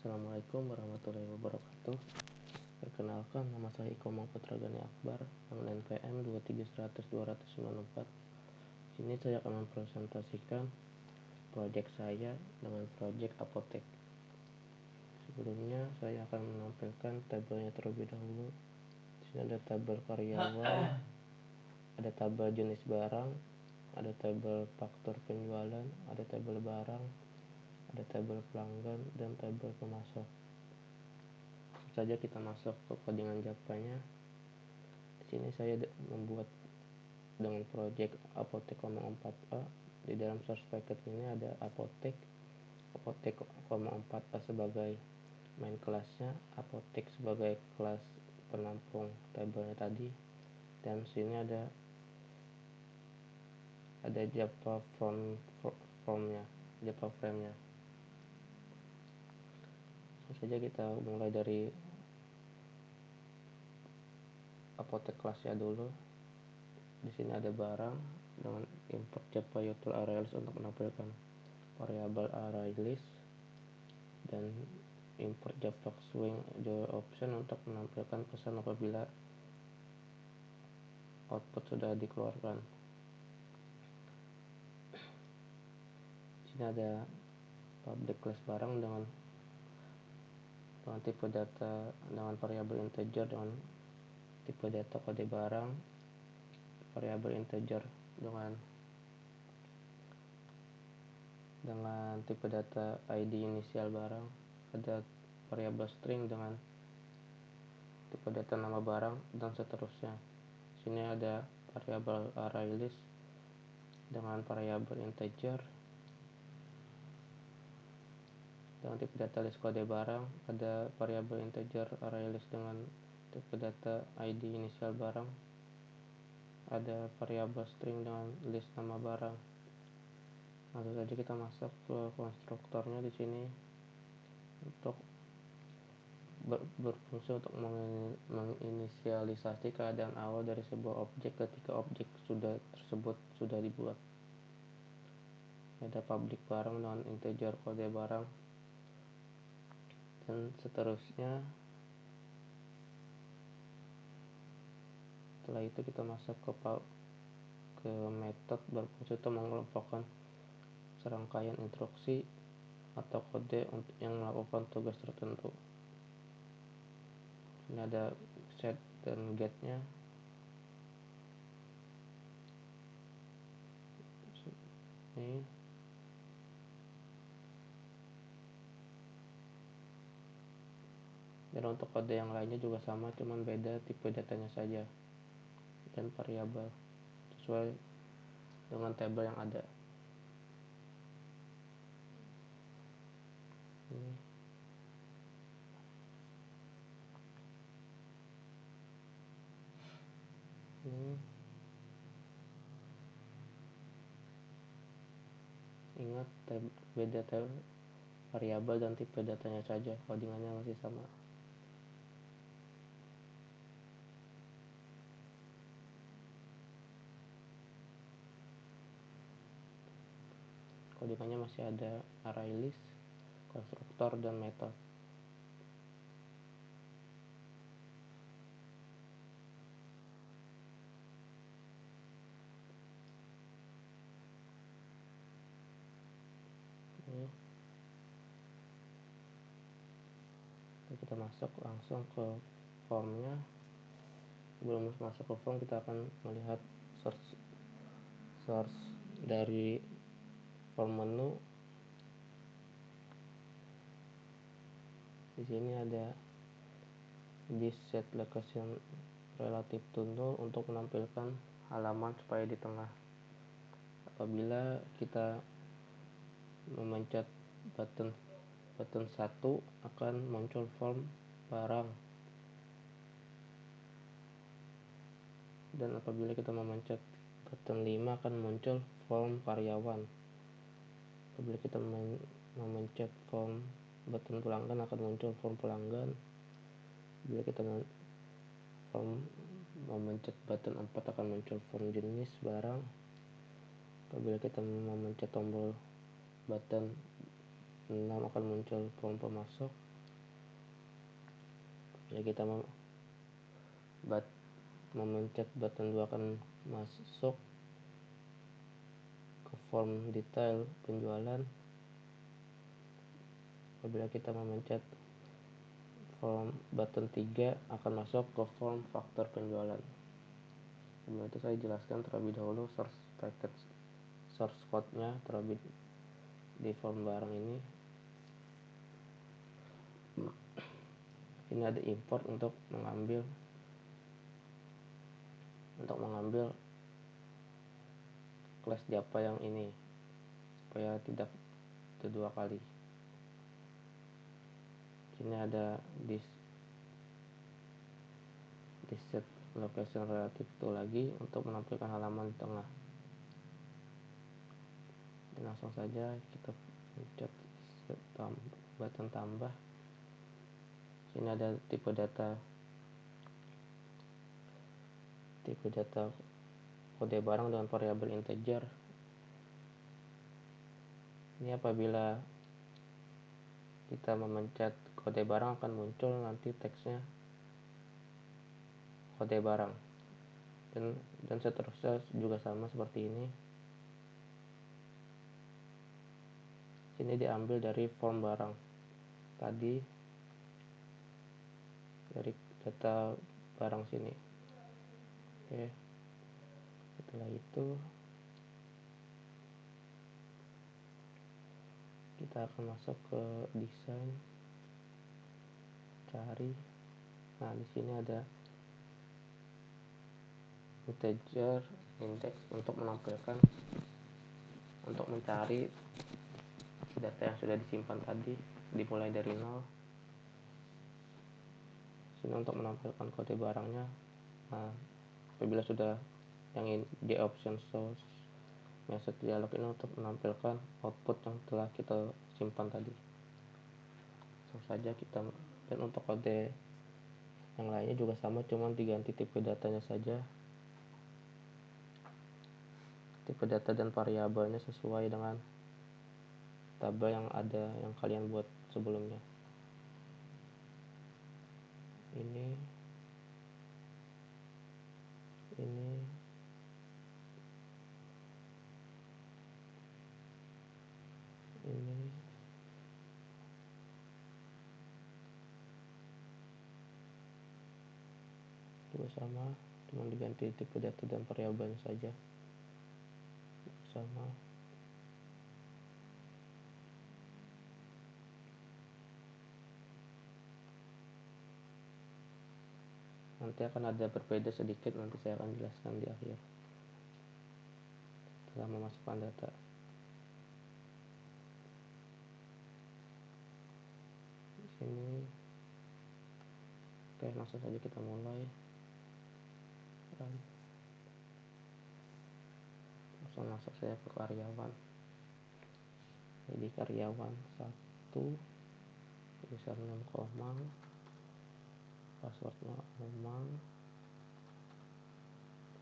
Assalamualaikum warahmatullahi wabarakatuh. Perkenalkan, nama saya Iko Putra Gani Akbar dengan NPM 23100-294. Sini saya akan mempresentasikan proyek saya dengan proyek apotek. Sebelumnya saya akan menampilkan tabelnya terlebih dahulu. Di sini ada tabel karyawan, ada tabel jenis barang, ada tabel faktur penjualan, ada tabel barang, ada tabel pelanggan, dan tabel pemasok. Langsung saja kita masuk ke codingan Java-nya. Di sini saya membuat dengan project apotek 4A. Di dalam source packet ini ada apotek 4A sebagai main kelasnya, apotek sebagai kelas penampung tabelnya tadi, dan sini ada Java Java frame-nya. Langsung saja kita mulai dari apotek kelasnya dulu. Di sini ada barang dengan import Java util ArrayList untuk menampilkan variabel ArrayList, dan import Java swing joy option untuk menampilkan pesan apabila output sudah dikeluarkan. Di sini ada public class barang dengan tipe data dengan variabel integer dengan tipe data kode barang, variabel integer dengan tipe data ID inisial barang, ada variabel string dengan tipe data nama barang, dan seterusnya. Sini ada variabel ArrayList dengan variabel integer dengan tipe data list kode barang, ada variabel integer ArrayList dengan tipe data ID inisial barang, ada variabel string dengan list nama barang. Langsung saja kita masuk ke konstruktornya. Di sini untuk berfungsi untuk menginisialisasi keadaan awal dari sebuah objek ketika objek tersebut sudah dibuat. Ada public barang dengan integer kode barang, dan seterusnya. Setelah itu kita masuk ke metode berfungsi untuk mengelompokkan serangkaian instruksi atau kode yang melakukan tugas tertentu. Ini ada set dan get-nya. Ini dan untuk kode yang lainnya juga sama, cuman beda tipe datanya saja dan variabel sesuai dengan tabel yang ada. Ingat, beda variabel dan tipe datanya saja, codingannya masih sama. Codingannya masih ada ArrayList, konstruktor, dan metode. Kita masuk langsung ke formnya. Sebelum masuk ke form, kita akan melihat source dari form menu. Di sini ada this set location relative to null untuk menampilkan halaman supaya di tengah. Apabila kita memencet button 1 akan muncul form barang, dan apabila kita memencet button 5 akan muncul form karyawan. Apabila kita memencet button pelanggan akan muncul form pelanggan. Bila kita memencet button 4 akan muncul form jenis barang. Apabila kita memencet tombol button 6 akan muncul form pemasok. Ya, kita memencet button 2 akan masuk ke form detail penjualan. Apabila kita memencet form button 3 akan masuk ke form faktor penjualan. Sebelum itu saya jelaskan terlebih dahulu source code-nya terlebih di form barang ini. Ini ada import untuk mengambil kelas Java yang ini supaya tidak kedua kali. Sini ada di set location relative to lagi untuk menampilkan halaman di tengah. Dan langsung saja kita pencet button tambah. Sini ada tipe data kode barang dengan variabel integer. Ini apabila kita memencet kode barang akan muncul nanti teksnya kode barang, dan seterusnya juga sama seperti ini. Ini diambil dari form barang tadi, dari data barang sini. Oke, setelah itu kita akan masuk ke desain, cari. Nah, di sini ada integer index untuk mencari data yang sudah disimpan tadi, dimulai dari 0. Sini untuk menampilkan kode barangnya. Nah, apabila sudah yang di option source message dialog ini untuk menampilkan output yang telah kita simpan tadi. Langsung saja dan untuk kode yang lainnya juga sama, cuman diganti tipe datanya saja. Tipe data dan variabelnya sesuai dengan tabel yang kalian buat sebelumnya. Ini juga sama, cuma diganti tipe data dan variabelnya saja. Sama. Nanti akan ada berbeda sedikit, nanti saya akan jelaskan di akhir setelah memasukkan data. Di sini, oke, langsung saja kita mulai. Langsung masuk saya ke karyawan. Jadi karyawan 1, username Komang, passwordnya Komang,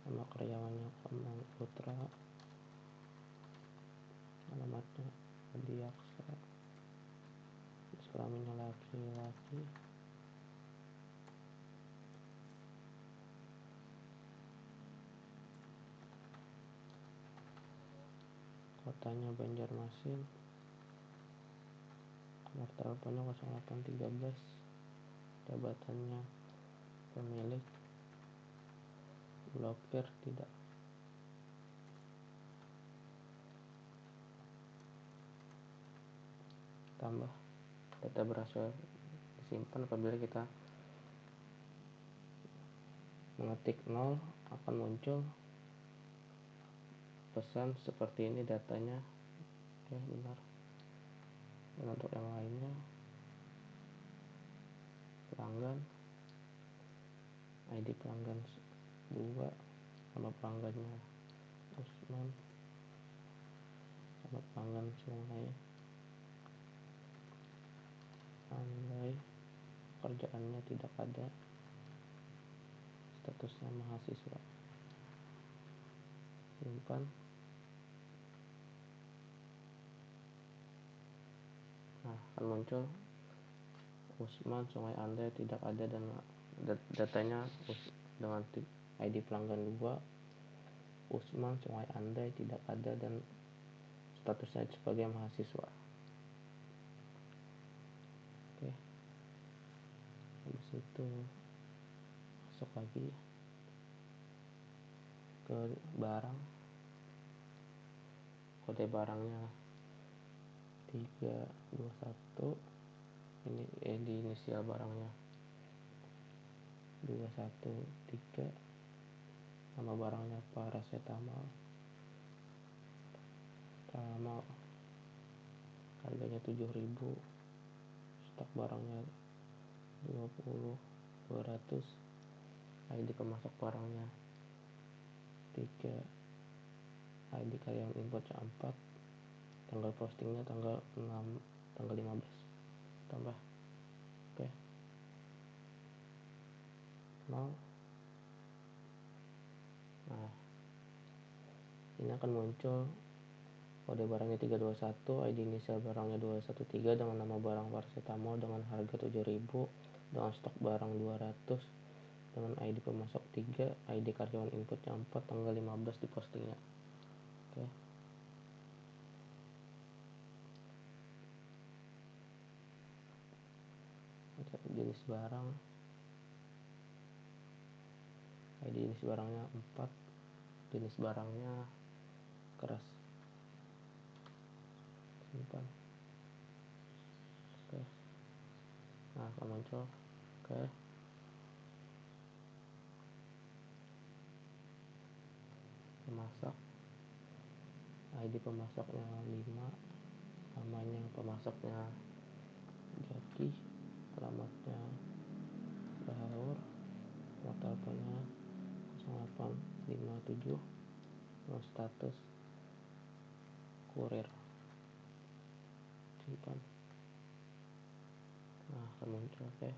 nama karyawannya Komang Putra, alamatnya Adiaksa, kelaminnya laki-laki, kotanya Banjarmasin, nomor teleponnya 0813, jabatannya pemilik, blokir tidak, tambah. Data berhasil disimpan. Apabila kita mengetik 0 akan muncul pesan seperti ini datanya. Oke, benar. Dan untuk yang lainnya, pelanggan, ID pelanggan 2, nama pelanggannya Usman, nama pelanggan Sungai, Andai, kerjaannya tidak ada, statusnya mahasiswa. Simpan. Nah, akan muncul Usman Sungai Andai tidak ada dan datanya dengan ID pelanggan 2. Usman Sungai Andai tidak ada dan statusnya sebagai mahasiswa. Oke, habis itu masuk lagi ke barang. Kode barangnya 321, ini di inisial barangnya 213, nama barangnya paracetamol, harganya 7.000, stok barangnya 20.200, ID pemasok barangnya 3, ID karyawan importnya 4, tanggal postingnya tanggal 15 tambah. Oke, 0. Nah, ini akan muncul kode barangnya 321, ID inisial barangnya 213 dengan nama barang paracetamol dengan harga 7.000, dengan stok barang 200, dengan ID pemasok 3, ID karyawan inputnya 4, tanggal 15 di postingnya. Oke. Jenis barang, ID jenis barangnya 4, jenis barangnya keras. Simpan. Oke. Nah, akan muncul. Oke. Pemasak. ID pemasoknya 5, namanya pemasoknya Jaki, alamatnya Bahaur, nomor teleponnya 0857, status kurir. Simpan. Nah, akan muncul. Oke.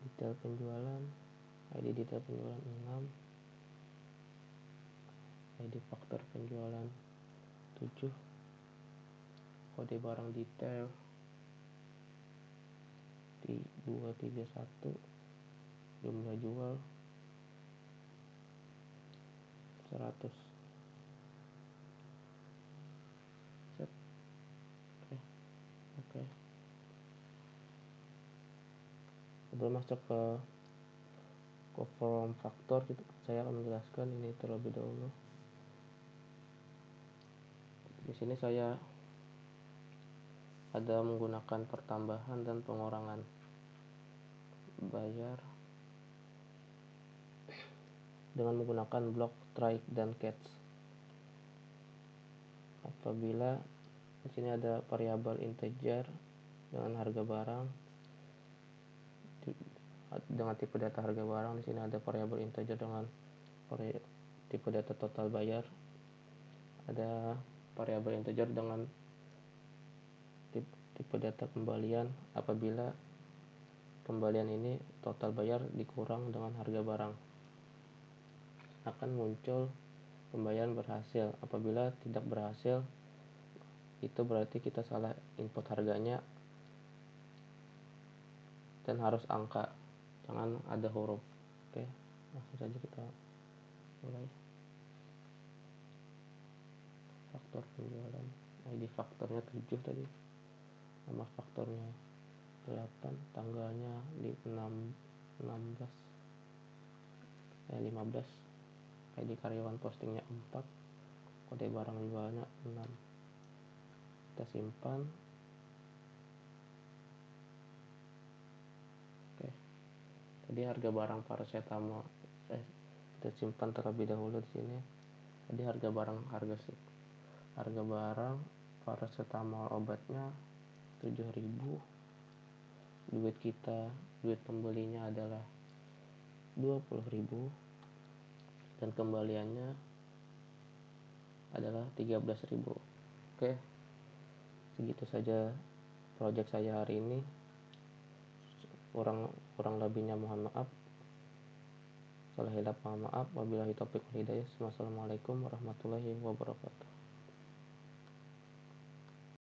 Detail penjualan, ID detail penjualan 6, ID faktor penjualan 7, kode barang detail 231, jumlah jual 100. Set. Oke. Oke. Sebelum masuk ke form faktor, saya akan menjelaskan ini terlebih dahulu. Di sini saya ada menggunakan pertambahan dan pengurangan bayar dengan menggunakan blok, try, dan catch. Apabila di sini ada variabel integer dengan harga barang, dengan tipe data harga barang, di sini ada variabel integer dengan tipe data total bayar, ada variabel integer dengan tipe data kembalian apabila kembalian ini total bayar dikurang dengan harga barang. Akan muncul pembayaran berhasil. Apabila tidak berhasil, itu berarti kita salah input harganya dan harus angka, jangan ada huruf. Oke, langsung saja kita mulai. Faktor penjualan, ID faktornya 7 tadi, nama faktornya 8, tanggalnya 15, ID karyawan postingnya 4, kode barang jualnya 6. Kita simpan. Oke, tadi harga barang paracetamol kita simpan terlebih dahulu di sini. Tadi harga barang paracetamol obatnya 7.000, duit pembelinya adalah 20.000 dan kembaliannya adalah 13.000. Oke, segitu saja project saya hari ini. Kurang lebihnya mohon maaf. Salah hilap mohon maaf. Wabillahi taufiq wal hidayah. Wassalamualaikum warahmatullahi wabarakatuh.